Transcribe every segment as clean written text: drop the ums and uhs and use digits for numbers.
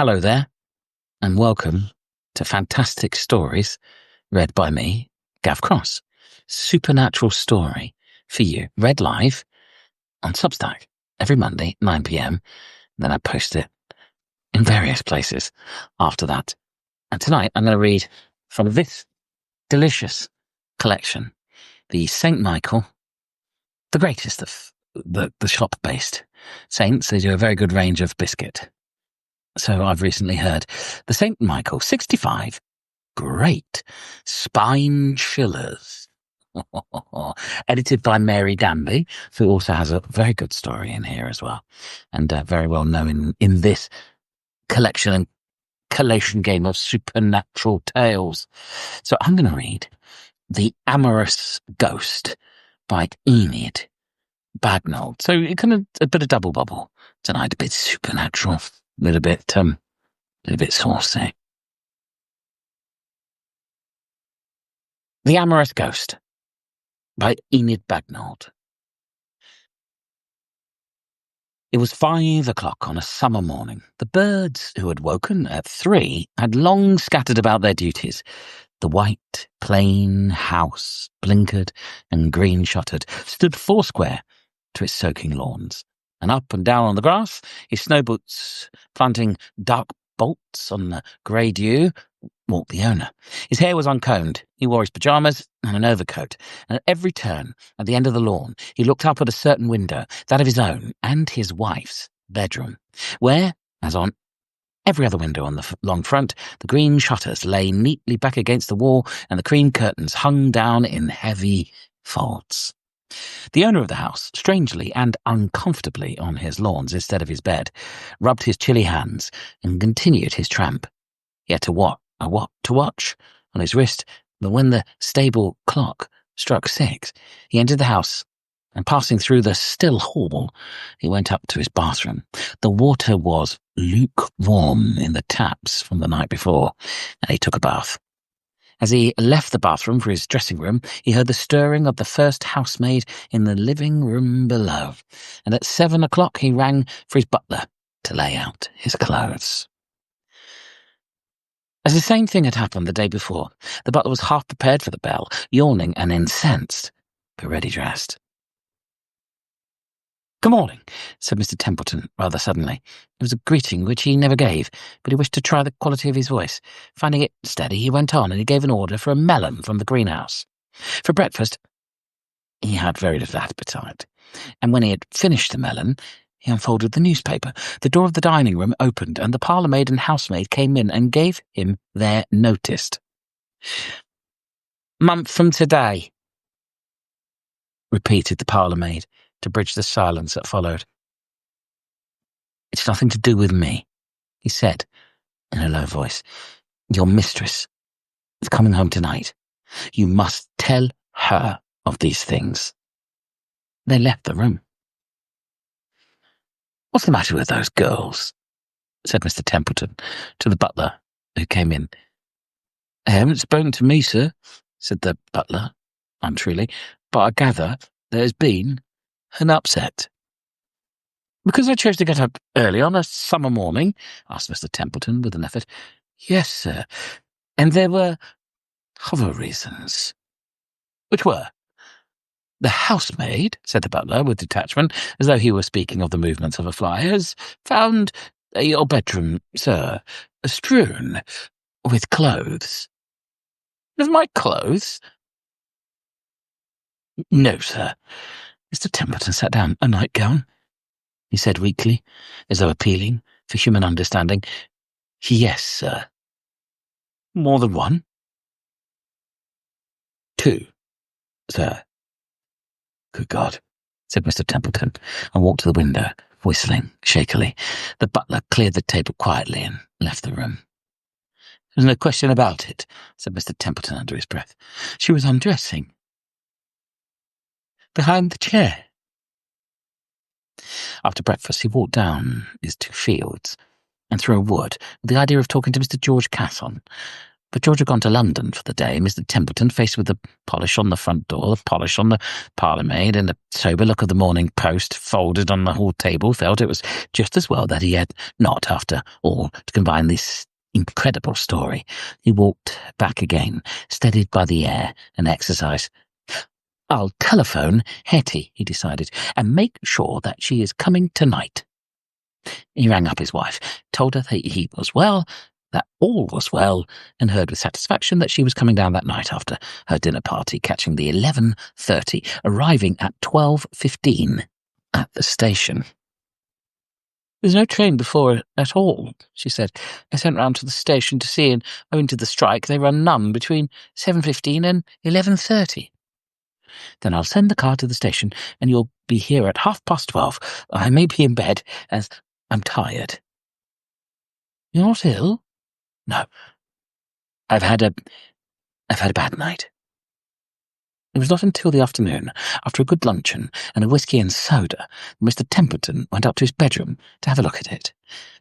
Hello there, and welcome to Phantastic Stories, read by me, Gav Cross. Supernatural story for you, read live on Substack every Monday, 9 p.m. Then I post it in various places after that. And tonight I'm going to read from this delicious collection, the St. Michael, the greatest of the shop-based saints. They do a very good range of biscuit. So I've recently heard the St. Michael 65 Great Spine Chillers, edited by Mary Danby, who also has a very good story in here as well, and very well known in this collection and collation game of supernatural tales. So I'm going to read The Amorous Ghost by Enid, Bagnold. So it kind of a bit of double bubble tonight, a bit supernatural, a little bit saucy. The Amorous Ghost by Enid Bagnold. It was 5 o'clock on a summer morning. The birds, who had woken at 3, had long scattered about their duties. The white, plain house, blinkered and green-shuttered, stood foursquare to its soaking lawns. And up and down on the grass, his snow boots planting dark bolts on the grey dew, walked the owner. His hair was uncombed. He wore his pyjamas and an overcoat. And at every turn, at the end of the lawn, he looked up at a certain window, that of his own and his wife's bedroom, where, as on every other window on the long front, the green shutters lay neatly back against the wall and the cream curtains hung down in heavy folds. The owner of the house, strangely and uncomfortably on his lawns instead of his bed, rubbed his chilly hands and continued his tramp. He had to watch on his wrist, but when the stable clock struck 6, he entered the house, and passing through the still hall, he went up to his bathroom. The water was lukewarm in the taps from the night before, and he took a bath. As he left the bathroom for his dressing room, he heard the stirring of the first housemaid in the living room below, and at 7 o'clock he rang for his butler to lay out his clothes. As the same thing had happened the day before, the butler was half prepared for the bell, yawning and incensed, but ready dressed. "Good morning," said Mr. Templeton, rather suddenly. It was a greeting which he never gave, but he wished to try the quality of his voice. Finding it steady, he went on, and he gave an order for a melon from the greenhouse. For breakfast, he had very little appetite, and when he had finished the melon, he unfolded the newspaper. The door of the dining room opened, and the parlour-maid and housemaid came in and gave him their notice. "Month from today," repeated the parlour-maid, to bridge the silence that followed. "It's nothing to do with me," he said in a low voice. "Your mistress is coming home tonight. You must tell her of these things." They left the room. "What's the matter with those girls?" said Mr. Templeton to the butler, who came in. "They haven't spoken to me, sir," said the butler, untruly, "but I gather there has been an upset." "Because I chose to get up early on a summer morning?" asked Mr. Templeton with an effort. "Yes, sir, and there were other reasons." "Which were?" "The housemaid," said the butler with detachment, as though he were speaking of the movements of a fly, "has found your bedroom, sir, strewn with clothes." "With my clothes?" "No, sir." Mr. Templeton sat down. "A nightgown?" he said weakly, as though appealing for human understanding. "Yes, sir." "More than one?" "2, sir." "Good God," said Mr. Templeton, and walked to the window, whistling shakily. The butler cleared the table quietly and left the room. "There's no question about it," said Mr. Templeton under his breath. "She was undressing behind the chair." After breakfast, he walked down his 2 fields and through a wood with the idea of talking to Mr. George Casson. But George had gone to London for the day. Mr. Templeton, faced with the polish on the front door, the polish on the parlour-maid, and the sober look of the Morning Post folded on the hall table, felt it was just as well that he had not, after all, to combine this incredible story. He walked back again, steadied by the air and exercise. "I'll telephone Hetty," he decided, "and make sure that she is coming tonight." He rang up his wife, told her that he was well, that all was well, and heard with satisfaction that she was coming down that night after her dinner party, catching the 11:30, arriving at 12:15 at the station. "There's no train before at all," she said. "I sent round to the station to see, and owing to the strike, they run none between 7:15 and 11:30. "Then I'll send the car to the station, and you'll be here at 12:30. I may be in bed, as I'm tired." "You're not ill?" "No. I've had a bad night." It was not until the afternoon, after a good luncheon and a whisky and soda, that Mr. Templeton went up to his bedroom to have a look at it.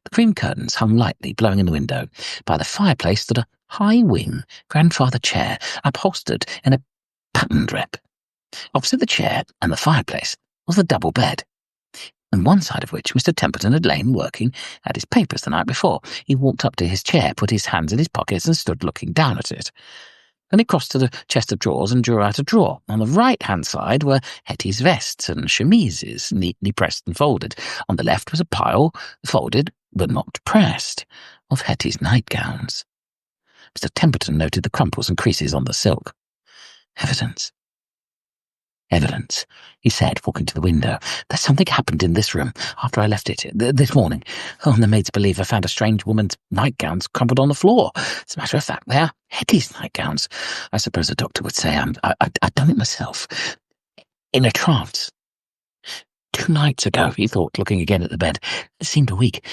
The cream curtains hung lightly, blowing in the window. By the fireplace stood a high-wing grandfather chair, upholstered in a patterned rep. Opposite the chair and the fireplace was the double bed, on one side of which Mr. Templeton had lain working at his papers the night before. He walked up to his chair, put his hands in his pockets, and stood looking down at it. Then he crossed to the chest of drawers and drew out a drawer. On the right-hand side were Hetty's vests and chemises, neatly pressed and folded. On the left was a pile, folded but not pressed, of Hetty's nightgowns. Mr. Templeton noted the crumples and creases on the silk. Evidence, he said, walking to the window. "There's something happened in this room after I left it this morning. Oh, and the maids believe I found a strange woman's nightgowns crumpled on the floor. As a matter of fact, they are Hetty's nightgowns. I suppose the doctor would say I'd done it myself. In a trance. 2 nights ago," he thought, looking again at the bed. It seemed a week.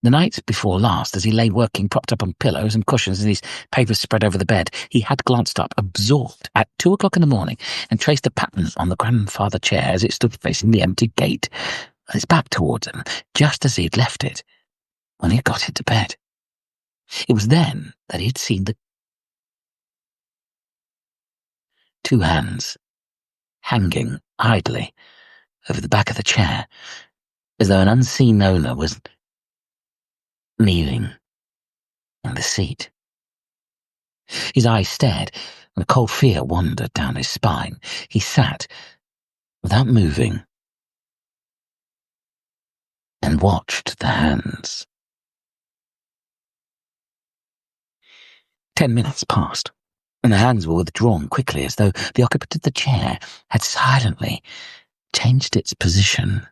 The night before last, as he lay working, propped up on pillows and cushions and his papers spread over the bed, he had glanced up, absorbed, at 2 o'clock in the morning, and traced a pattern on the grandfather chair as it stood facing the empty gate, with its back towards him, just as he had left it when he had got into bed. It was then that he had seen the 2 hands hanging idly over the back of the chair, as though an unseen owner was kneeling in the seat. His eyes stared, and a cold fear wandered down his spine. He sat, without moving, and watched the hands. 10 minutes passed, and the hands were withdrawn quickly, as though the occupant of the chair had silently changed its position.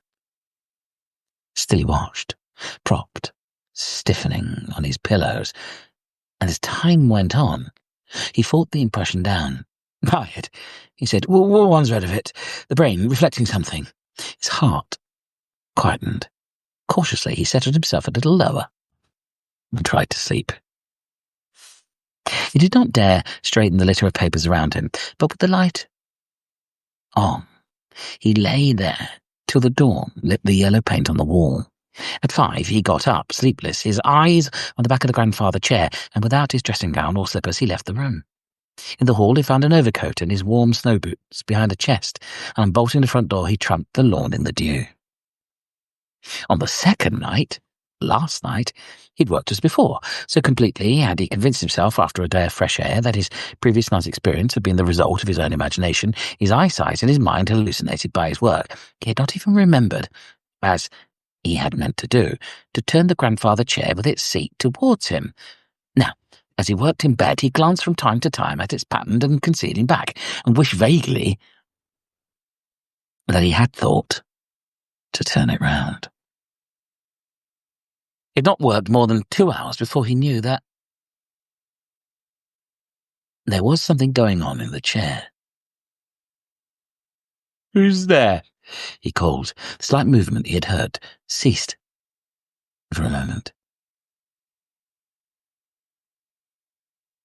Still he watched, propped, stiffening on his pillows, and as time went on, he fought the impression down. "Tired," he said. "One's read of it. The brain reflecting something." His heart quietened. Cautiously, he settled himself a little lower and tried to sleep. He did not dare straighten the litter of papers around him, but with the light on, he lay there till the dawn lit the yellow paint on the wall. At 5, he got up, sleepless, his eyes on the back of the grandfather chair, and without his dressing gown or slippers, he left the room. In the hall, he found an overcoat and his warm snow boots behind a chest, and unbolting the front door, he tramped the lawn in the dew. On the second night, last night, he'd worked as before. So completely had he convinced himself, after a day of fresh air, that his previous night's experience had been the result of his own imagination, his eyesight and his mind hallucinated by his work. He had not even remembered, as he had meant to do, to turn the grandfather chair with its seat towards him. Now, as he worked in bed, he glanced from time to time at its patterned and concealing back, and wished vaguely that he had thought to turn it round. He had not worked more than 2 hours before he knew that there was something going on in the chair. "Who's there?" he called. The slight movement he had heard ceased for a moment,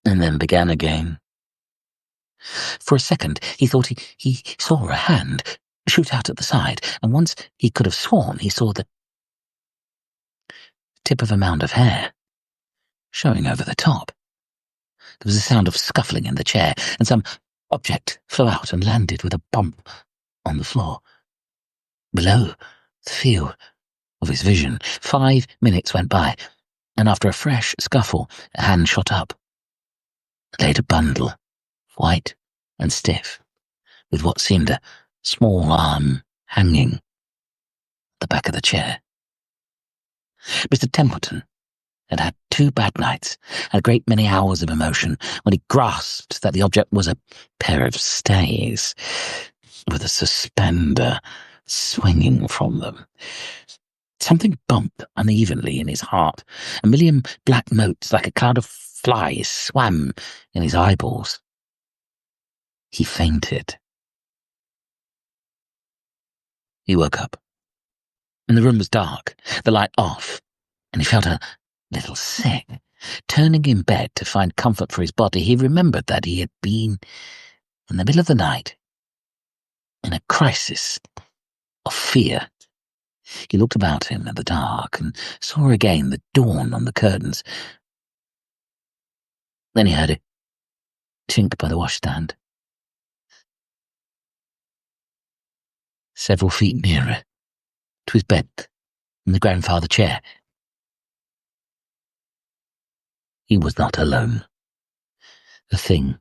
and then began again. For a second, he thought he saw a hand shoot out at the side, and once he could have sworn he saw the tip of a mound of hair showing over the top. There was a sound of scuffling in the chair, and some object flew out and landed with a bump on the floor. Below the field of his vision, 5 minutes went by, and after a fresh scuffle, a hand shot up. It laid a bundle, white and stiff, with what seemed a small arm hanging at the back of the chair. Mr. Templeton had had 2 bad nights and a great many hours of emotion when he grasped that the object was a pair of stays with a suspender swinging from them. Something bumped unevenly in his heart. A million black motes like a cloud of flies swam in his eyeballs. He fainted. He woke up, and the room was dark, the light off, and he felt a little sick. Turning in bed to find comfort for his body, he remembered that he had been, in the middle of the night, in a crisis of fear. He looked about him in the dark and saw again the dawn on the curtains. Then he heard a chink by the washstand. Several feet nearer to his bed in the grandfather chair. He was not alone. The thing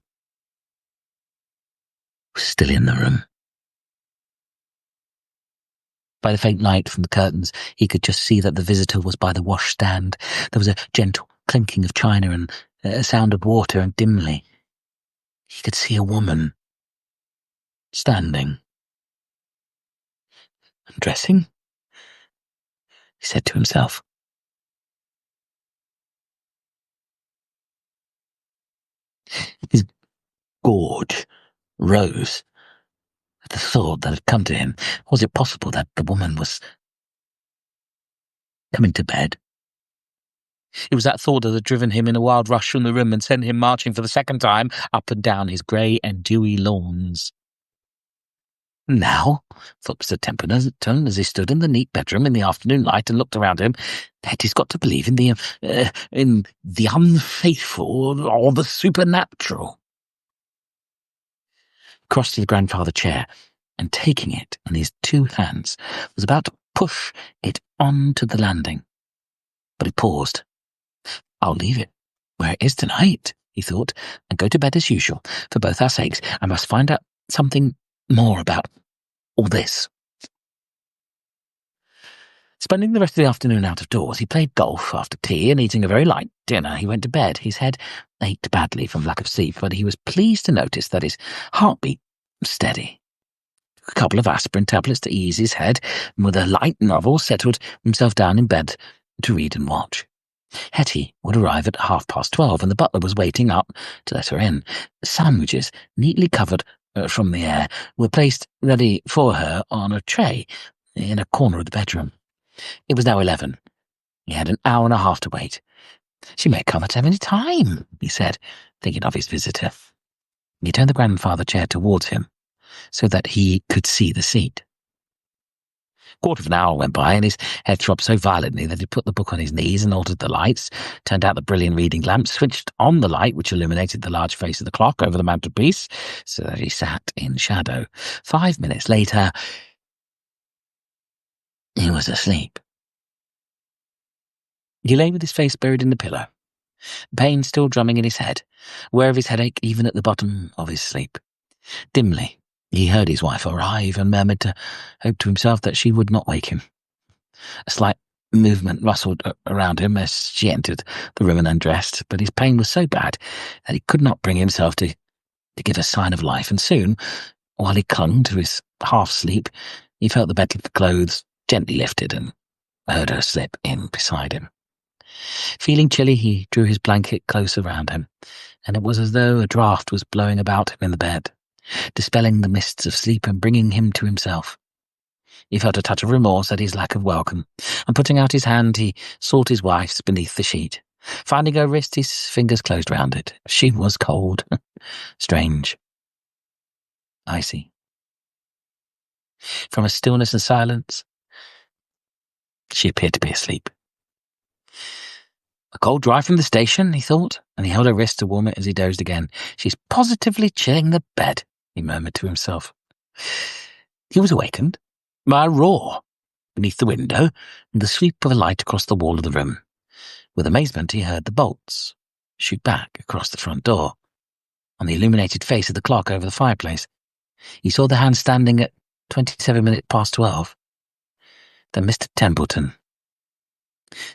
was still in the room. By the faint light from the curtains, he could just see that the visitor was by the washstand. There was a gentle clinking of china and a sound of water, and dimly he could see a woman standing. Undressing? He said to himself. His gorge rose at the thought that had come to him. Was it possible that the woman was coming to bed? It was that thought that had driven him in a wild rush from the room and sent him marching for the second time up and down his grey and dewy lawns. Now, thought Mr. Templeton as he stood in the neat bedroom in the afternoon light and looked around him, Hetty's got to believe in the unfaithful or the supernatural. Crossed to the grandfather chair and, taking it in his 2 hands, was about to push it on to the landing. But he paused. I'll leave it where it is tonight, he thought, and go to bed as usual. For both our sakes, I must find out something more about all this. Spending the rest of the afternoon out of doors, he played golf after tea, and eating a very light dinner, he went to bed. His head ached badly from lack of sleep, but he was pleased to notice that his heartbeat was steady. Took a couple of aspirin tablets to ease his head, and with a light novel settled himself down in bed to read and watch. Hetty would arrive at 12:30, and the butler was waiting up to let her in. Sandwiches, neatly covered from the air, were placed ready for her on a tray in a corner of the bedroom. It was now 11. He had an hour and a half to wait. She may come at any time, he said, thinking of his visitor. He turned the grandfather chair towards him so that he could see the seat. Quarter of an hour went by, and his head throbbed so violently that he put the book on his knees and altered the lights, turned out the brilliant reading lamp, switched on the light which illuminated the large face of the clock over the mantelpiece, so that he sat in shadow. 5 minutes later, he was asleep. He lay with his face buried in the pillow, pain still drumming in his head, aware of his headache even at the bottom of his sleep. Dimly, he heard his wife arrive and murmured to hope to himself that she would not wake him. A slight movement rustled around him as she entered the room and undressed, but his pain was so bad that he could not bring himself to give a sign of life, and soon, while he clung to his half-sleep, he felt the bedclothes gently lifted and heard her slip in beside him. Feeling chilly, he drew his blanket close around him, and it was as though a draught was blowing about him in the bed, dispelling the mists of sleep and bringing him to himself. He felt a touch of remorse at his lack of welcome, and putting out his hand, he sought his wife's beneath the sheet. Finding her wrist, his fingers closed round it. She was cold, strange, icy. From a stillness and silence, she appeared to be asleep. A cold drive from the station, he thought, and he held her wrist to warm it as he dozed again. She's positively chilling the bed, he murmured to himself. He was awakened by a roar beneath the window and the sweep of a light across the wall of the room. With amazement, he heard the bolts shoot back across the front door. On the illuminated face of the clock over the fireplace, he saw the hand standing at 27 minutes past 12. Then Mr. Templeton,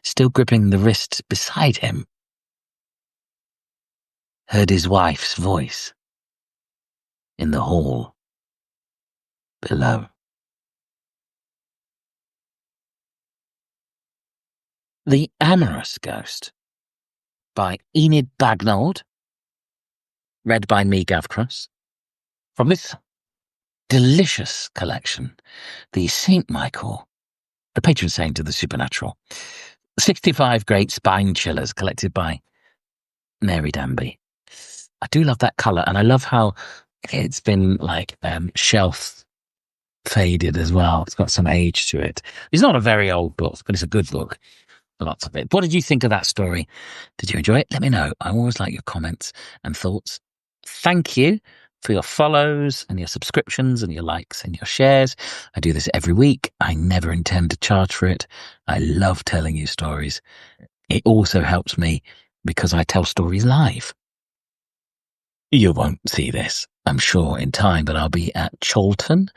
still gripping the wrist beside him, heard his wife's voice in the hall below. The Amorous Ghost by Enid Bagnold, read by me, Gav Cross. From this delicious collection, the St. Michael, the patron saint of the supernatural, 65 great spine chillers collected by Mary Danby. I do love that colour, and I love how it's been like shelf faded as well. It's got some age to it. It's not a very old book, but it's a good book. Lots of it. What did you think of that story? Did you enjoy it? Let me know. I always like your comments and thoughts. Thank you for your follows and your subscriptions and your likes and your shares. I do this every week. I never intend to charge for it. I love telling you stories. It also helps me because I tell stories live. You won't see this, I'm sure, in time, but I'll be at Cholton,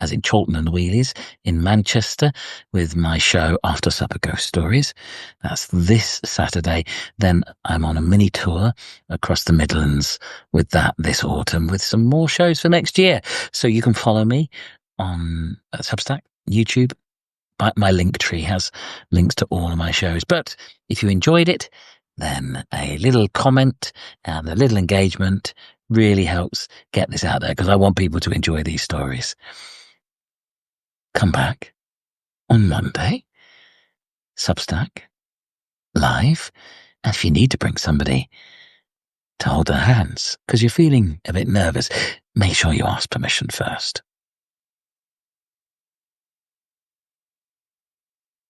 as in Cholton and Wheelies, in Manchester with my show After Supper Ghost Stories. That's this Saturday. Then I'm on a mini tour across the Midlands with that this autumn, with some more shows for next year. So you can follow me on Substack, YouTube. My link tree has links to all of my shows. But if you enjoyed it, then a little comment and a little engagement really helps get this out there, because I want people to enjoy these stories. Come back on Monday, Substack, live, and if you need to bring somebody to hold their hands because you're feeling a bit nervous, make sure you ask permission first.